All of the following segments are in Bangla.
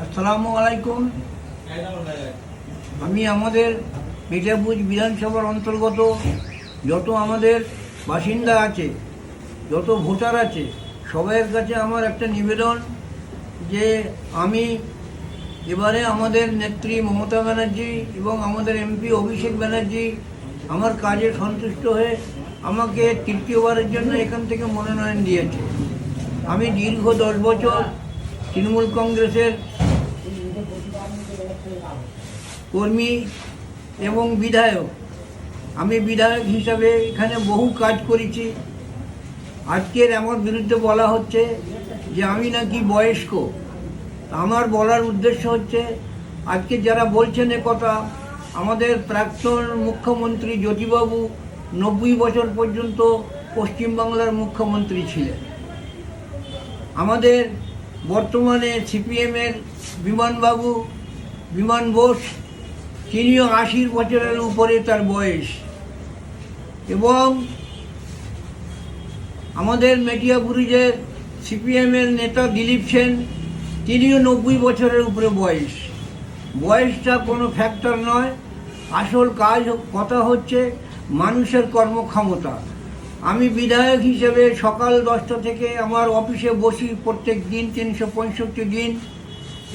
আসসালামু আলাইকুম। আমি আমাদের মিঠাপুর বিধানসভার অন্তর্গত যত আমাদের বাসিন্দা আছে, যত ভোটার আছে, সবাইয়ের কাছে আমার একটা নিবেদন যে আমি এবারে আমাদের নেত্রী মমতা ব্যানার্জি এবং আমাদের এমপি অভিষেক ব্যানার্জি আমার কাজে সন্তুষ্ট হয়ে আমাকে তৃতীয়বারের জন্য এখান থেকে মনোনয়ন দিয়েছে। আমি দীর্ঘ 10 বছর তৃণমূল কংগ্রেসের কর্মী এবং বিধায়ক। আমি বিধায়ক হিসাবে এখানে বহু কাজ করেছি। আজকের আমার বিরুদ্ধে বলা হচ্ছে যে আমি নাকি বয়স্ক। আমার বলার উদ্দেশ্য হচ্ছে, আজকে যারা বলছেন এ কথা, আমাদের প্রাক্তন মুখ্যমন্ত্রী জ্যোতিবাবু 90 বছর পর্যন্ত পশ্চিমবাংলার মুখ্যমন্ত্রী ছিলেন। আমাদের বর্তমানে সিপিএমের বিমান বোস, তিনিও 80 বছরের উপরে তার বয়স। এবং আমাদের মেটিয়াবুরুজের সিপিএমের নেতা দিলীপ সেন, তিনিও 90 বছরের উপরে বয়স। বয়সটা কোনো ফ্যাক্টর নয়, আসল কথা হচ্ছে মানুষের কর্মক্ষমতা। আমি বিধায়ক হিসেবে সকাল 10টা থেকে আমার অফিসে বসি প্রত্যেক দিন 365 দিন,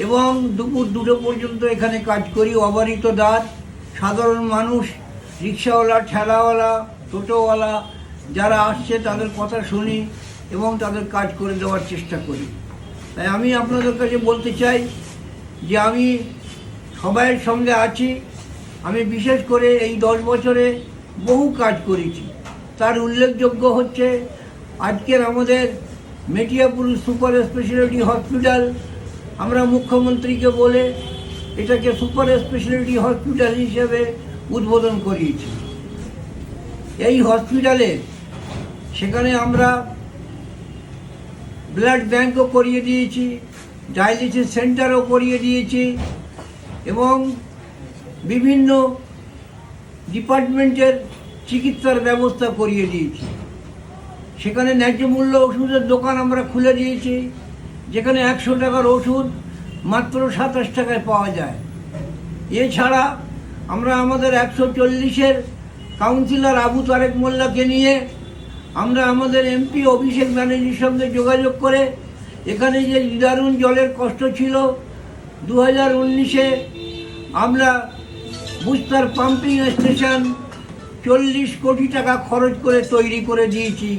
এবং দুপুর 2টো পর্যন্ত এখানে কাজ করি অবারিত দাঁড়। সাধারণ মানুষ, রিক্সাওয়ালা, ঠেলাওয়ালা, টোটোওয়ালা যারা আসছে তাদের কথা শুনি এবং তাদের কাজ করে দেওয়ার চেষ্টা করি। তাই আমি আপনাদের কাছে বলতে চাই যে আমি সবাইয়ের সঙ্গে আছি। আমি বিশেষ করে এই 10 বছরে বহু কাজ করেছি। তার উল্লেখযোগ্য হচ্ছে আজকের আমাদের মেটিয়াপুর সুপার স্পেশালিটি হসপিটাল। আমরা মুখ্যমন্ত্রীকে বলে এটাকে সুপার স্পেশালিটি হসপিটাল হিসেবে উদ্বোধন করিয়েছি। এই হসপিটালে সেখানে আমরা ব্লাড ব্যাঙ্কও করিয়ে দিয়েছি, ডায়ালিসিস সেন্টারও করিয়ে দিয়েছি, এবং বিভিন্ন ডিপার্টমেন্টের চিকিৎসার ব্যবস্থা করিয়ে দিয়েছি। সেখানে ন্যায্য মূল্য ওষুধের দোকান আমরা খুলে দিয়েছি, যেখানে 100 টাকার ওষুধ মাত্র 27 টাকায় পাওয়া যায়। এছাড়া আমরা আমাদের 140-এর কাউন্সিলর আবু তারেক মোল্লাকে নিয়ে আমরা আমাদের এমপি অভিষেক ব্যানার্জির সঙ্গে যোগাযোগ করে এখানে যে নিদারুণ জলের কষ্ট ছিল, 2019-এ আমরা বুস্টার পাম্পিং স্টেশন 40 কোটি টাকা খরচ করে তৈরি করে দিয়েছি।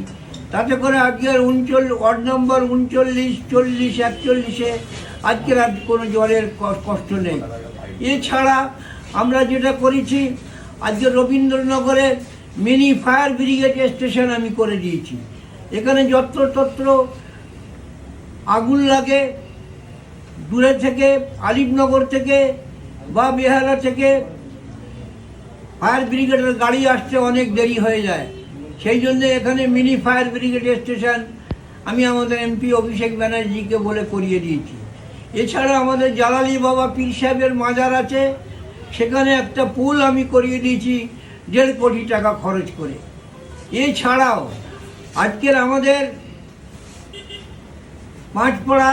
তাতে করে আজকের ওয়ার্ড নম্বর 39, 40, 41-এ আজকের আর কোনো জলের কষ্ট নেই। এছাড়া আমরা যেটা করেছি, আজকে রবীন্দ্রনগরে মিনি ফায়ার ব্রিগেড স্টেশন আমি করে দিয়েছি। এখানে যত্রতত্র আগুন লাগে, দূরে থেকে আলিপনগর থেকে বা বেহালা থেকে ফায়ার ব্রিগেডের গাড়ি আসতে অনেক দেরি হয়ে যায়। সেই জন্য এখানে মিনি ফায়ার ব্রিগেড স্টেশন আমি আমাদের এমপি অভিষেক ব্যানার্জিকে বলে করিয়ে দিয়েছি। এছাড়া আমাদের জালালি বাবা পীর সাহেবের মাজার আছে, সেখানে একটা পুল আমি করিয়ে দিয়েছি 1.5 কোটি টাকা খরচ করে। এছাড়াও আজকের আমাদের পাঁচপাড়া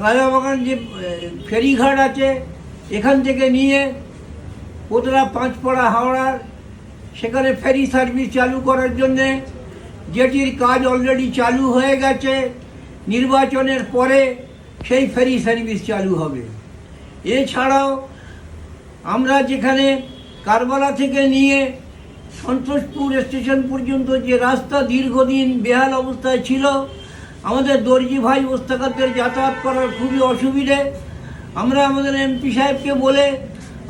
রাজাবাগান যে ফেরিঘাট আছে, এখান থেকে নিয়ে কোতরা পাঁচপাড়া হাওড়ার সেখানে ফেরি সার্ভিস চালু করার জন্যে যেটির কাজ অলরেডি চালু হয়ে গেছে। নির্বাচনের পরে সেই ফেরি সার্ভিস চালু হবে। এছাড়াও আমরা যেখানে কারবালা থেকে নিয়ে সন্তোষপুর স্টেশন পর্যন্ত যে রাস্তা দীর্ঘদিন বেহাল অবস্থায় ছিল, আমাদের দর্জি ভাই ওস্তাকারদের যাতায়াত করার খুবই অসুবিধে। আমরা আমাদের এমপি সাহেবকে বলে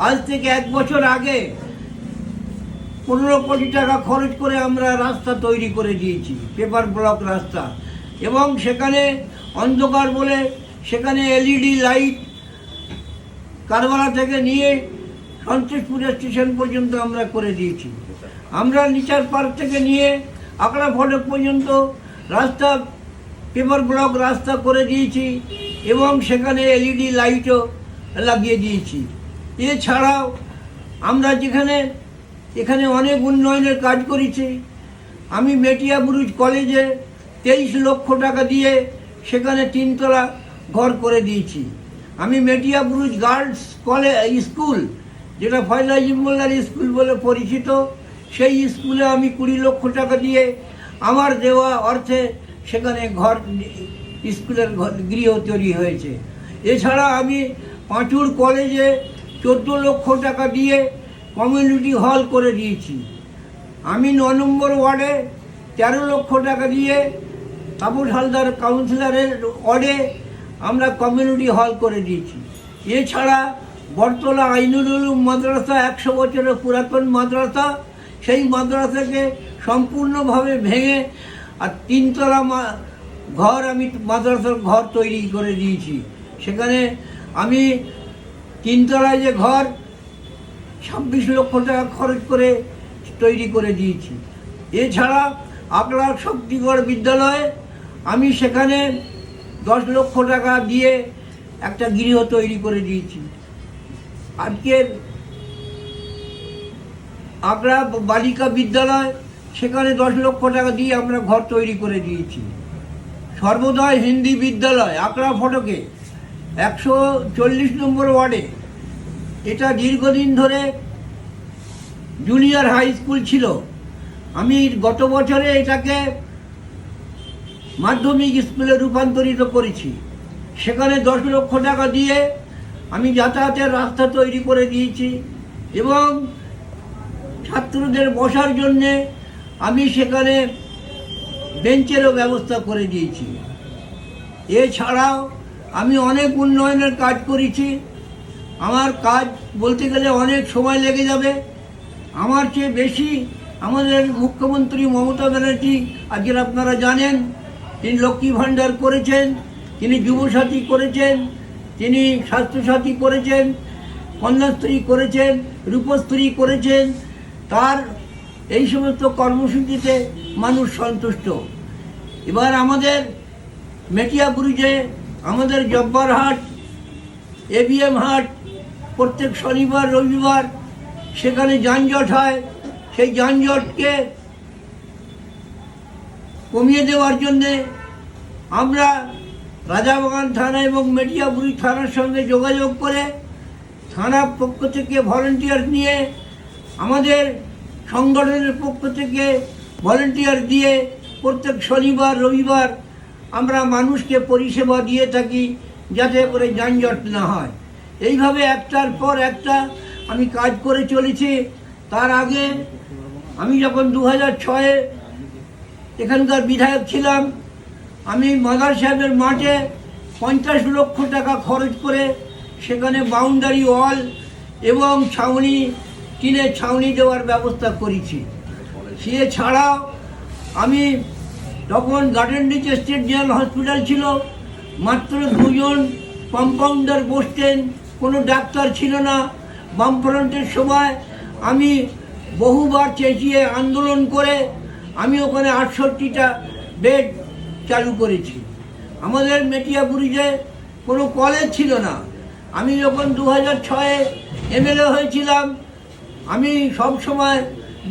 আজ থেকে 1 বছর আগে 15 কোটি টাকা খরচ করে আমরা রাস্তা তৈরি করে দিয়েছি, পেপার ব্লক রাস্তা। এবং সেখানে অন্ধকার বলে সেখানে LED লাইট কারবালা থেকে নিয়ে সন্তোষপুর স্টেশন পর্যন্ত আমরা করে দিয়েছি। আমরা নিচার পার্ক থেকে নিয়ে আকড়া ফটক পর্যন্ত রাস্তা পেপার ব্লক রাস্তা করে দিয়েছি, এবং সেখানে LED লাইটও লাগিয়ে দিয়েছি। এছাড়াও আমরা এখানে অনেক উন্নয়নের কাজ করেছি। আমি মেটিয়াবুরুজ কলেজে 23 লক্ষ টাকা দিয়ে সেখানে 3 তলা ঘর করে দিয়েছি। আমি মেটিয়াবুরুজ গার্লস কলেজ স্কুল, যেটা ফয়জা মোল্লার স্কুল বলে পরিচিত, সেই স্কুলে আমি 20 লক্ষ টাকা দিয়ে আমার দেওয়া অর্থে সেখানে স্কুলের গৃহ তৈরি হয়েছে। এছাড়া আমি পাঁচুর কলেজে 14 লক্ষ টাকা দিয়ে কমিউনিটি হল করে দিয়েছি। আমি 9 নম্বর ওয়ার্ডে 13 লক্ষ টাকা দিয়ে তাপস হালদার কাউন্সিলরের ওয়ার্ডে আমরা কমিউনিটি হল করে দিয়েছি। এছাড়া বটতলা আইনুল উলুম মাদ্রাসা 100 বছরের পুরাতন মাদ্রাসা, সেই মাদ্রাসাকে সম্পূর্ণভাবে ভেঙে আর 3 তলা ঘর আমি মাদ্রাসার ঘর তৈরি করে দিয়েছি। সেখানে আমি 3 তলায় যে ঘর 26 লক্ষ টাকা খরচ করে তৈরি করে দিয়েছি। এছাড়া আকড়া শক্তিগড় বিদ্যালয়ে আমি সেখানে 10 লক্ষ টাকা দিয়ে একটা গৃহ তৈরি করে দিয়েছি। আজকের আকড়া বালিকা বিদ্যালয়, সেখানে 10 লক্ষ টাকা দিয়ে আমরা ঘর তৈরি করে দিয়েছি। সর্বোদয় হিন্দি বিদ্যালয় আকড়া ফটকে 140 নম্বর ওয়ার্ডে, এটা দীর্ঘদিন ধরে জুনিয়র হাই স্কুল ছিল। আমি গত বছরে এটাকে মাধ্যমিক স্কুলে রূপান্তরিত করেছি। সেখানে 10 লক্ষ টাকা দিয়ে আমি যাতায়াতের রাস্তা তৈরি করে দিয়েছি এবং ছাত্রদের বসার জন্যে আমি সেখানে বেঞ্চেরও ব্যবস্থা করে দিয়েছি। এছাড়াও আমি অনেক উন্নয়নের কাজ করেছি। আমার কাজ বলতে গেলে অনেক সময় লেগে যাবে। আমার চেয়ে বেশি আমাদের মুখ্যমন্ত্রী মমতা ব্যানার্জি, আজকের আপনারা জানেন, তিনি লক্ষ্মী ভাণ্ডার করেছেন, তিনি যুবসাথী করেছেন, তিনি স্বাস্থ্যসাথী করেছেন, কন্যাশ্রী করেছেন, রূপশ্রী করেছেন। তার এই সমস্ত কর্মসূচিতে মানুষ সন্তুষ্ট। এবার আমাদের মেটিয়াবুরুজে আমাদের জব্বার হাট, এবিএম হাট প্রত্যেক শনিবার রবিবার সেখানে যানজট হয়। সেই যানজটকে কমিয়ে দেওয়ার জন্যে আমরা রাজাবাগান থানা এবং মেটিয়াবুরুজ থানার সঙ্গে যোগাযোগ করে থানার পক্ষ থেকে ভলেন্টিয়ার নিয়ে, আমাদের সংগঠনের পক্ষ থেকে ভলেন্টিয়ার দিয়ে প্রত্যেক শনিবার রবিবার আমরা মানুষকে পরিষেবা দিয়ে থাকি, যাতে করে যানজট না হয়। এইভাবে একটার পর একটা আমি কাজ করে চলেছি। তার আগে আমি যখন 2006-এ এখানকার বিধায়ক ছিলাম, আমি মাদার সাহেবের মাঠে 50 লক্ষ টাকা খরচ করে সেখানে বাউন্ডারি ওয়াল এবং ছাউনি, টিনের ছাউনি দেওয়ার ব্যবস্থা করেছি। সে ছাড়াও আমি তখন Garden Reach State General Hospital ছিল, মাত্র 2 জন কম্পাউন্ডার বসতেন, কোনো ডাক্তার ছিল না। বামফ্রন্টের সময় আমি বহুবার চেঁচিয়ে আন্দোলন করে আমি ওখানে 68টা বেড চালু করেছি। আমাদের মেটিয়াবুরুজে কোনো কলেজ ছিল না। আমি যখন 2006-এ এমএলএ হয়েছিলাম, আমি সব সময়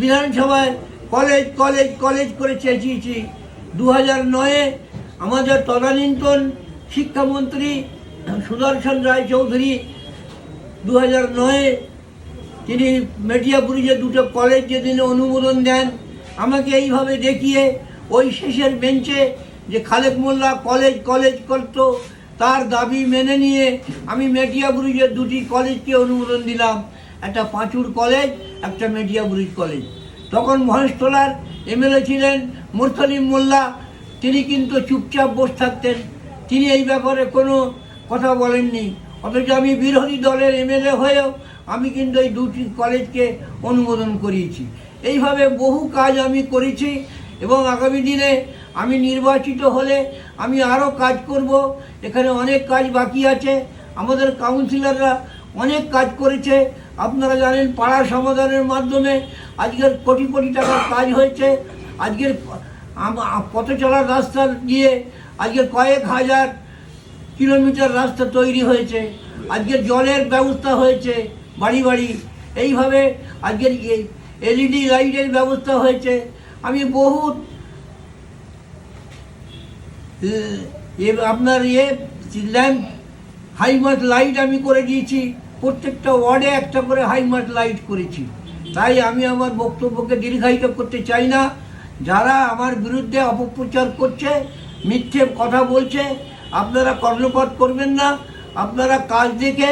বিধানসভায় কলেজ কলেজ কলেজ করে চেঁচিয়েছি। 2009-এ আমাদের তদানীন্তন শিক্ষামন্ত্রী সুদর্শন রায়চৌধুরী 2009-এ তিনি মেটিয়াবুরুজে 2টো কলেজ যেদিন অনুমোদন দেন, আমাকে এইভাবে দেখিয়ে ওই শেষের বেঞ্চে যে খালেক মোল্লা কলেজ কলেজ করত, তার দাবি মেনে নিয়ে আমি মেটিয়াবুরুজের 2টি কলেজকে অনুমোদন দিলাম, একটা পাঁচুর কলেজ, একটা মেটিয়াবুরুজ কলেজ। তখন মহেশতলার এমএলএ ছিলেন মুরসালিম মোল্লা, তিনি কিন্তু চুপচাপ বসে থাকতেন, তিনি এই ব্যাপারে কোনো কথা বলেননি। অথচ আমি বিরোধী দলের এমএলএ হয়েও আমি কিন্তু এই 2টি কলেজকে অনুমোদন করিয়েছি। এইভাবে বহু কাজ আমি করেছি এবং আগামী দিনে আমি নির্বাচিত হলে আমি আরও কাজ করব। এখানে অনেক কাজ বাকি আছে। আমাদের কাউন্সিলররা অনেক কাজ করেছে। আপনারা জানেন, পাড়া সমাধানের মাধ্যমে আজকের কোটি কোটি টাকার কাজ হয়েছে। আজকের পথ চলার রাস্তা দিয়ে আজকের কয়েক হাজার কিলোমিটার রাস্তা তৈরি হয়েছে। আজকের জলের ব্যবস্থা হয়েছে বাড়ি বাড়ি। এইভাবে আজকের এলইডি লাইটের ব্যবস্থা হয়েছে। আমি বহুত আপনার ল্যাম্প হাইমার্ট লাইট আমি করে দিয়েছি, প্রত্যেকটা ওয়ার্ডে একটা করে হাইমার্ট লাইট করেছি। তাই আমি আমার বক্তব্যকে দীর্ঘায়িত করতে চাই না। যারা আমার বিরুদ্ধে অপপ্রচার করছে, মিথ্যে কথা বলছে, আপনারা কর্ণপাত করবেন না। আপনারা কাজ দেখে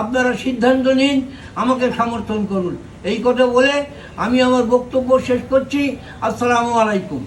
আপনারা সিদ্ধান্ত নিন, আমাকে সমর্থন করুন। এই কথা বলে আমি আমার বক্তব্য শেষ করছি। আসসালামু আলাইকুম।